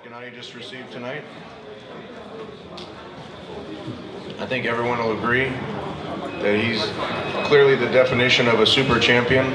Gennady just received tonight. I think everyone will agree that he's clearly the definition of a super champion.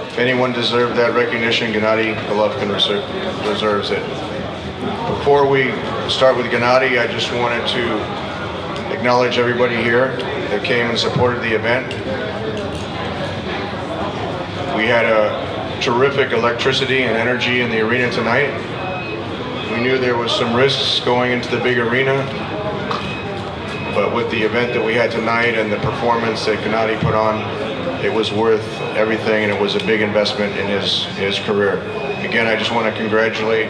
If anyone deserved that recognition, Gennady Golovkin deserves it. Before we start with Gennady, I just wanted to acknowledge everybody here that came and supported the event. We had a terrific electricity and energy in the arena tonight. We knew there was some risks going into the big arena, but with the event that we had tonight and the performance that Gennady put on, it was worth everything, and it was a big investment in his career. Again, I just want to congratulate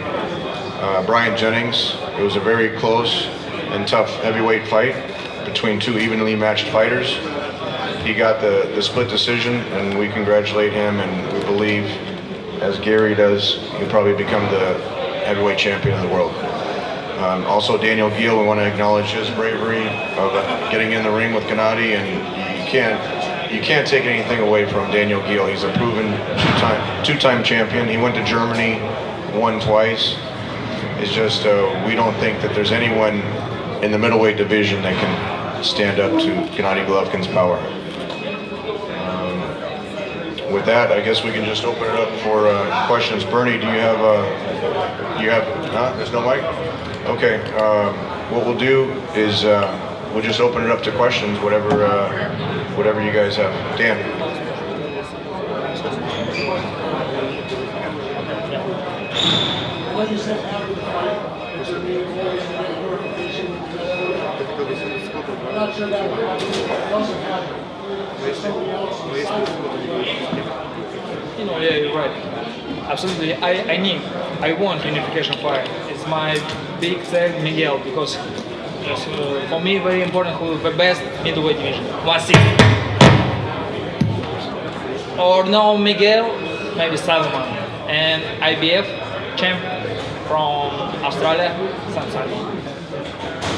Brian Jennings. It was a very close and tough heavyweight fight between two evenly matched fighters. He got the split decision, and we congratulate him, and we believe, as Gary does, he'll probably become the heavyweight champion of the world. Also, Daniel Geale, we want to acknowledge his bravery of getting in the ring with Gennady, and you can't take anything away from Daniel Geale. He's a proven two-time champion. He went to Germany, won twice. It's just we don't think that there's anyone in the middleweight division that can stand up to Gennady Golovkin's power. With that, I guess we can just open it up for questions. Bernie, do you have there's no mic? Okay, what we'll do is we'll just open it up to questions, whatever you guys have. Dan. What you said after the fight was I'm not sure that would happen. It doesn't happen. Somebody else yeah, you're right. Absolutely. I want unification fight. It's my big thing, Miguel, because for me very important who is the best middleweight division, 160. Or no Miguel, maybe Salman, and IBF champ from Australia, Samsung.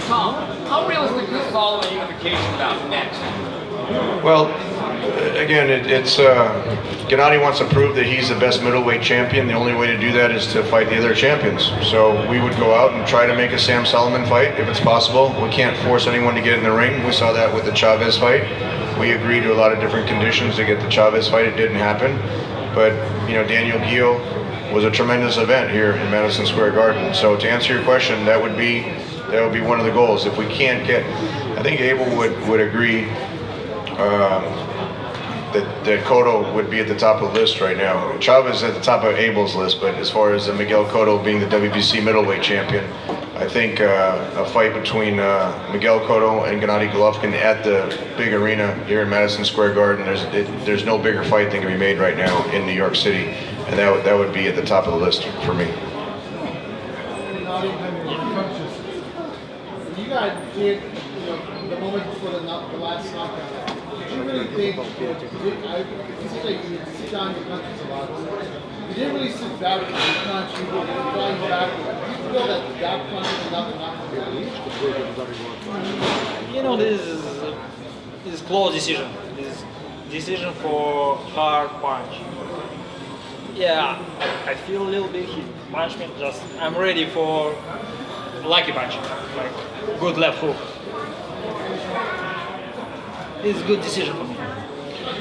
Tom, how realistic is following unification about next? Well, again, it's Gennady wants to prove that he's the best middleweight champion. The only way to do that is to fight the other champions. So we would go out and try to make a Sam Solomon fight if it's possible. We can't force anyone to get in the ring. We saw that with the Chavez fight. We agreed to a lot of different conditions to get the Chavez fight. It didn't happen. But Daniel Geale was a tremendous event here in Madison Square Garden. So to answer your question, that would be one of the goals. If we can't get, I think Abel would agree that Cotto would be at the top of the list right now. Chavez is at the top of Abel's list, but as far as Miguel Cotto being the WBC middleweight champion, I think a fight between Miguel Cotto and Gennady Golovkin at the big arena here in Madison Square Garden, there's no bigger fight than can be made right now in New York City, and that would be at the top of the list for me. You guys did, the moment before the last knockout. Did you really think, it seems like you sit down your punches a lot. You didn't really sit back with your punch, you were flying back. Do you feel that punch is not the knockout? This is close decision. This decision for hard punch. Yeah, I feel a little bit he punched me. I'm ready for lucky punch, like good left hook. It's a good decision for me.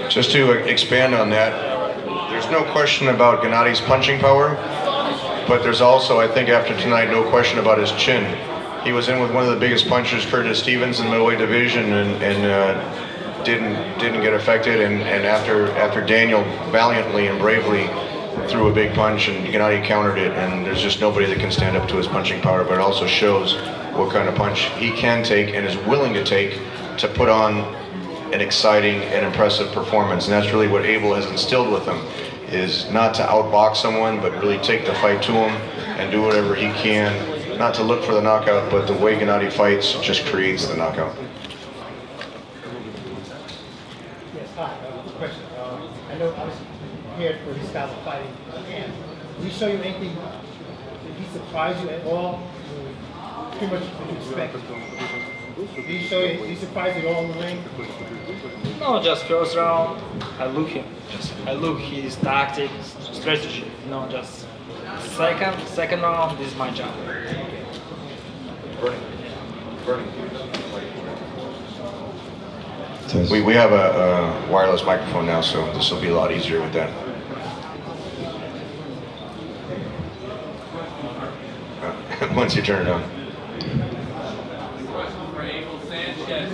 Just to expand on that, there's no question about Gennady's punching power, but there's also, I think after tonight, no question about his chin. He was in with one of the biggest punchers, Curtis Stevens, in the middleweight division, and didn't get affected. And after Daniel valiantly and bravely threw a big punch, and Gennady countered it, and there's just nobody that can stand up to his punching power. But it also shows what kind of punch he can take and is willing to take to put on an exciting and impressive performance. And that's really what Abel has instilled with him, is not to outbox someone, but really take the fight to him and do whatever he can, not to look for the knockout, but the way Gennady fights just creates the knockout. Yes, hi. Quick question. I know obviously you prepared for his style of fighting. And did he show you anything? Did he surprise you at all? Pretty much what you expect. Did he surprise you at all in the ring? No, just first round, I look his tactics, strategy, just Second round, this is my job. We have a wireless microphone now, so this will be a lot easier with that. Once you turn it on. Question for Abel Sanchez.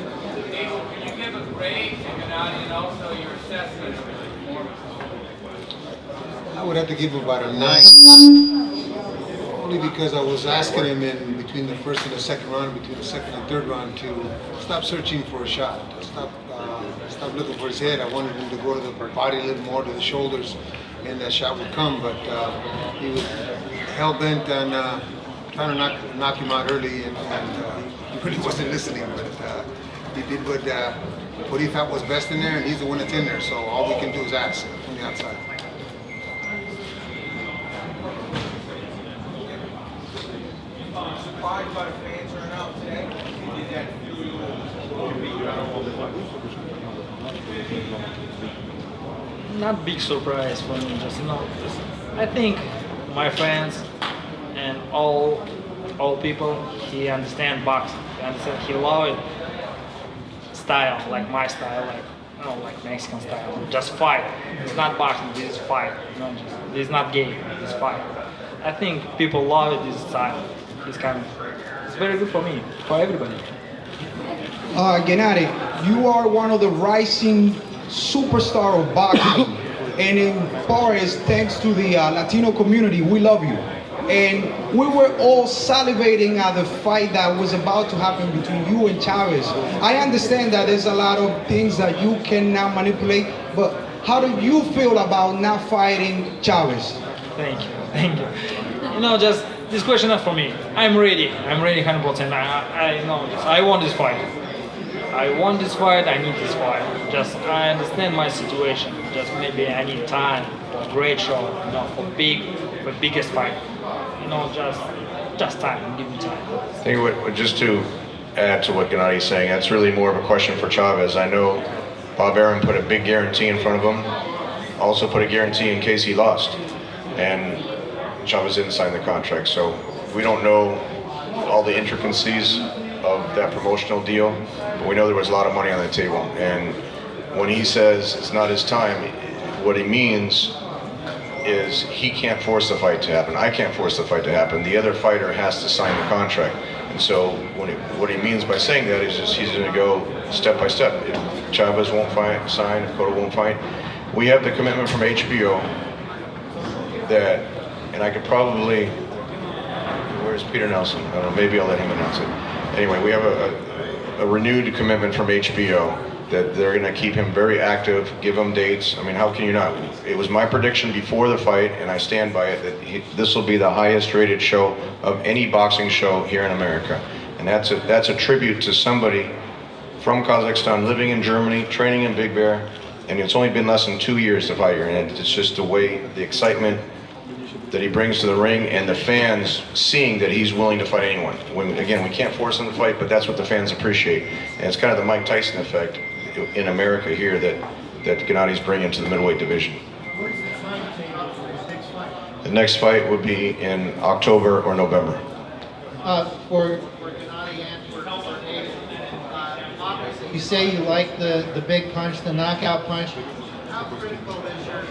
Abel, can you give a grade to Gennady and also your assessment of his performance? I would have to give him about a 9. Only because I was asking him in between the first and the second round, between the second and third round, to stop searching for a shot, stop looking for his head. I wanted him to go to the body a little more, to the shoulders, and that shot would come. But he was hell bent on trying to knock him out early, and he really wasn't listening. But he did what he thought was best in there, and he's the one that's in there. So all we can do is ask from the outside. Surprised by the fan turnout today? You did that Not big surprise for me, I think my friends and all people, he understand boxing. He love it style, like my style, like Mexican style. Just fight. It's not boxing. This is fight. This is not game. This is fight. I think people love it. This style. This kind of. It's very good for me, for everybody. Gennady, you are one of the rising superstar of boxing, and in Paris, thanks to the Latino community, we love you. And we were all salivating at the fight that was about to happen between you and Chavez. I understand that there's a lot of things that you cannot manipulate, but how do you feel about not fighting Chavez? Thank you. Just this question is for me. I'm ready 100%. I want this fight. I need this fight. Just, I understand my situation. Just maybe I need time for a great show, for biggest fight. Just time, give me time. I think just to add to what Gennady's saying, that's really more of a question for Chavez. I know Bob Arum put a big guarantee in front of him, also put a guarantee in case he lost. And Chavez didn't sign the contract, so we don't know all the intricacies of that promotional deal, but we know there was a lot of money on the table. And when he says it's not his time, what he means is he can't force the fight to happen. I can't force the fight to happen. The other fighter has to sign the contract. And so what he means by saying that is just he's going to go step by step. If Chavez won't sign, if Cotto won't fight, we have the commitment from HBO that, and I could probably, where's Peter Nelson? I don't know, maybe I'll let him announce it. Anyway, we have a renewed commitment from HBO that they're going to keep him very active, give him dates. I mean, how can you not? It was my prediction before the fight, and I stand by it, that this will be the highest rated show of any boxing show here in America. And that's a tribute to somebody from Kazakhstan, living in Germany, training in Big Bear, and it's only been less than 2 years to fight here, and it's just the way, the excitement that he brings to the ring, and the fans seeing that he's willing to fight anyone. Again, we can't force him to fight, but that's what the fans appreciate. And it's kind of the Mike Tyson effect in America here that Gennady's bringing to the middleweight division. The next fight would be in October or November. For Gennady and for Abel, obviously you say you like the big punch, the knockout punch. How critical is your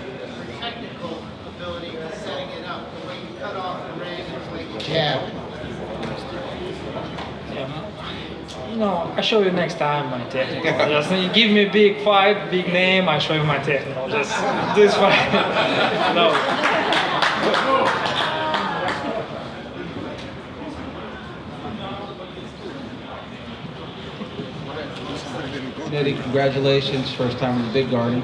technical ability to setting it up, the way you cut off the ring and the way you jab? I show you next time my technical. Just you give me a big fight, big name, I show you my technical. Just this fight. No. Gennady, congratulations, first time in the Big Garden.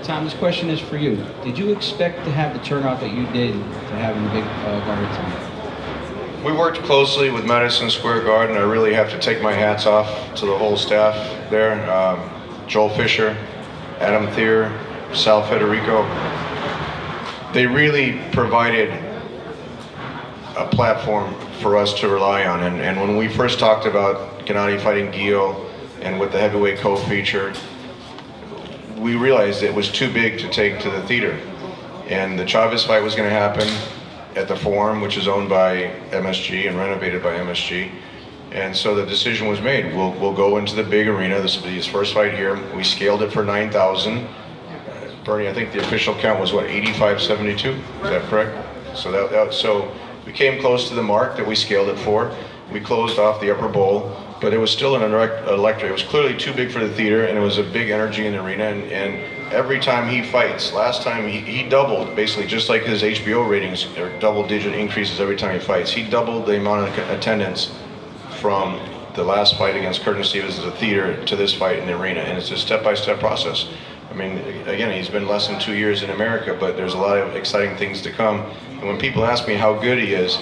Tom, this question is for you. Did you expect to have the turnout that you did to have in the Big Garden tonight? We worked closely with Madison Square Garden. I really have to take my hats off to the whole staff there. Joel Fisher, Adam Thier, Sal Federico. They really provided a platform for us to rely on. And when we first talked about Gennady fighting Geale and with the heavyweight co-feature, we realized it was too big to take to the theater. And the Chavez fight was going to happen. at the Forum, which is owned by MSG and renovated by MSG. And so the decision was made. We'll go into the big arena. This will be his first fight here. We scaled it for 9,000. Bernie, I think the official count was what, 8572? Is that correct? So so we came close to the mark that we scaled it for. We closed off the upper bowl, but it was still an electric. It was clearly too big for the theater, and it was a big energy in the arena. And every time he fights, last time he doubled, basically just like his HBO ratings are double-digit increases every time he fights. He doubled the amount of attendance from the last fight against Curtin Stevens as a theater to this fight in the arena, and it's a step-by-step process. I mean, again, he's been less than 2 years in America, but there's a lot of exciting things to come. And when people ask me how good he is,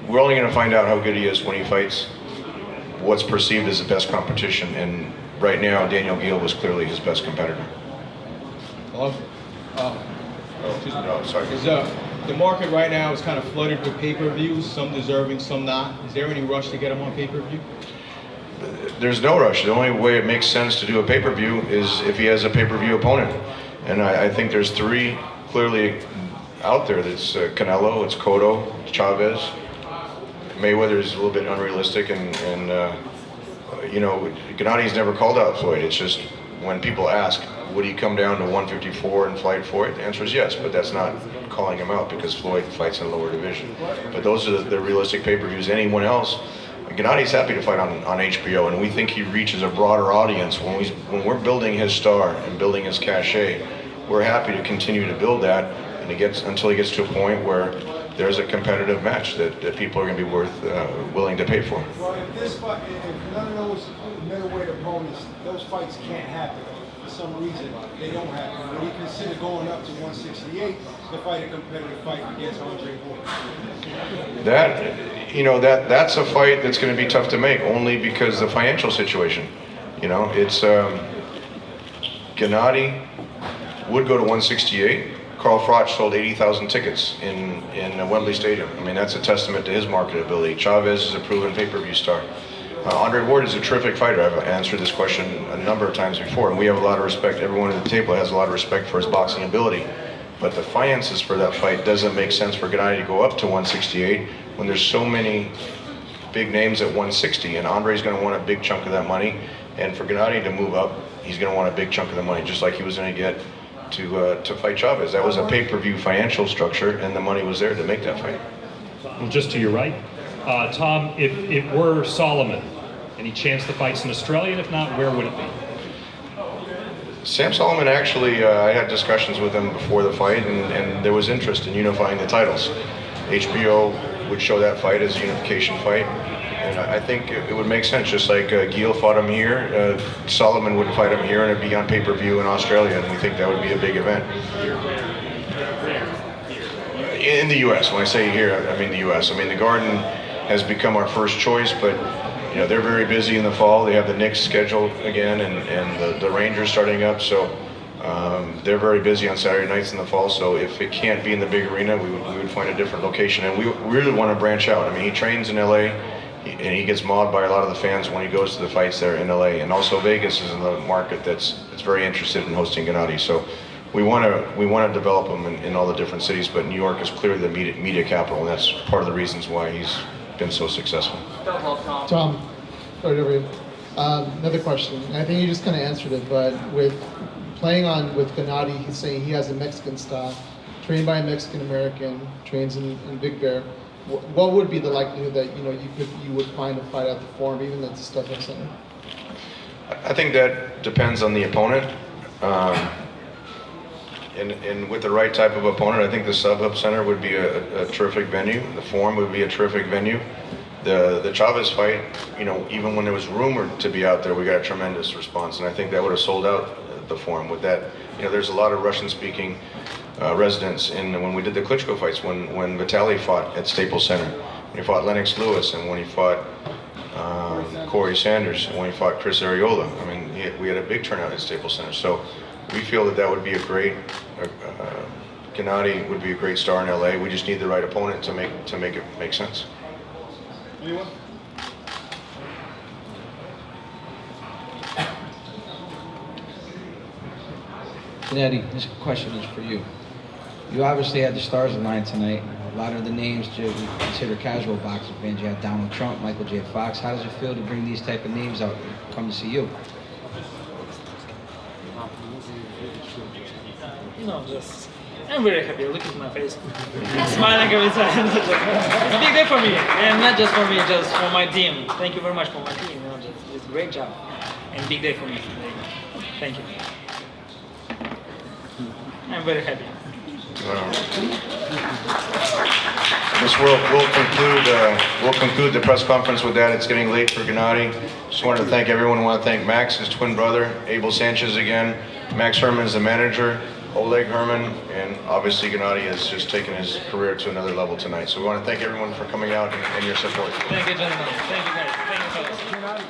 we're only going to find out how good he is when he fights what's perceived as the best competition. And right now, Daniel Geale was clearly his best competitor. Hello? Excuse me, no, sorry. The market right now is kind of flooded with pay-per-views, some deserving, some not. Is there any rush to get them on pay-per-view? There's no rush. The only way it makes sense to do a pay-per-view is if he has a pay-per-view opponent. And I think there's three clearly out there. That's Canelo, it's Cotto, Chavez. Mayweather is a little bit unrealistic, and you know, Gennady's never called out Floyd. It's just when people ask, would he come down to 154 and fight for it? The answer is yes, but that's not calling him out because Floyd fights in a lower division. But those are the realistic pay-per-views. Anyone else, Gennady's happy to fight on HBO, and we think he reaches a broader audience. When we're building his star and building his cachet, we're happy to continue to build that, and until he gets to a point where there's a competitive match that people are going to be willing to pay for. Well, if this fight, if none of those middleweight opponents, those fights can't happen for some reason, they don't happen. Would he consider going up to 168 to fight a competitive fight against Andre Ward? That's a fight that's going to be tough to make, only because the financial situation. You know, it's Gennady would go to 168. Carl Froch sold 80,000 tickets in Wembley Stadium. I mean, that's a testament to his marketability. Chavez is a proven pay-per-view star. Andre Ward is a terrific fighter. I've answered this question a number of times before, and we have a lot of respect. Everyone at the table has a lot of respect for his boxing ability. But the finances for that fight doesn't make sense for Gennady to go up to 168 when there's so many big names at 160, and Andre's going to want a big chunk of that money. And for Gennady to move up, he's going to want a big chunk of the money, just like he was going to get to fight Chavez. That was a pay-per-view financial structure, and the money was there to make that fight. Well, just to your right, Tom, if it were Solomon, any chance the fight's in Australia? And if not, where would it be? Sam Solomon, actually, I had discussions with him before the fight, and there was interest in unifying the titles. HBO would show that fight as a unification fight, and I think it would make sense. Just like Geale fought him here, Solomon would fight him here, and it'd be on pay-per-view in Australia, and we think that would be a big event. In the U.S., when I say here, I mean the U.S. I mean, the Garden has become our first choice, but you know, they're very busy in the fall. They have the Knicks scheduled again, and the Rangers starting up, so they're very busy on Saturday nights in the fall. So if it can't be in the big arena, we would find a different location, and we really want to branch out. I mean, he trains in LA, and he gets mauled by a lot of the fans when he goes to the fights there in LA, and also Vegas is in the market that's very interested in hosting Gennady. So we want to develop him in all the different cities, but New York is clearly the media capital, and that's part of the reasons why he's been so successful. Tom, sorry over here. Another question. I think you just kind of answered it, but with playing on with Gennady, he's saying he has a Mexican style, trained by a Mexican American, trains in Big Bear. What would be the likelihood that you would find a fight at the Forum, even at the StubHub Center? I think that depends on the opponent. And with the right type of opponent, I think the StubHub Center would be a terrific venue. The Forum would be a terrific venue. The Chavez fight, even when it was rumored to be out there, we got a tremendous response, and I think that would have sold out the Forum. With that, there's a lot of Russian-speaking residents when we did the Klitschko fights, when Vitaly fought at Staples Center, when he fought Lennox Lewis, and when he fought Corey Sanders, and when he fought Chris Arreola. I mean, we had a big turnout at Staples Center. So we feel that would be a great, Gennady would be a great star in LA. We just need the right opponent to make it make sense. Anyone? Gennady, this question is for you. You obviously had the stars align tonight. lot of the names you consider casual boxing fans. You have Donald Trump, Michael J. Fox. How does it feel to bring these type of names out and come to see you? Just I'm very happy. Look at my face, smiling every time. It's a big day for me, and not just for me, just for my team. Thank you very much for my team. It's a great job, and big day for me. Thank you. I'm very happy. We'll conclude the press conference with that. It's getting late for Gennady. Just wanted to thank everyone. I want to thank Max, his twin brother, Abel Sanchez again. Max Herman is the manager, Oleg Herman, and obviously Gennady has just taken his career to another level tonight. So we want to thank everyone for coming out and your support. Thank you, gentlemen. Thank you, guys. Thank you, fellas.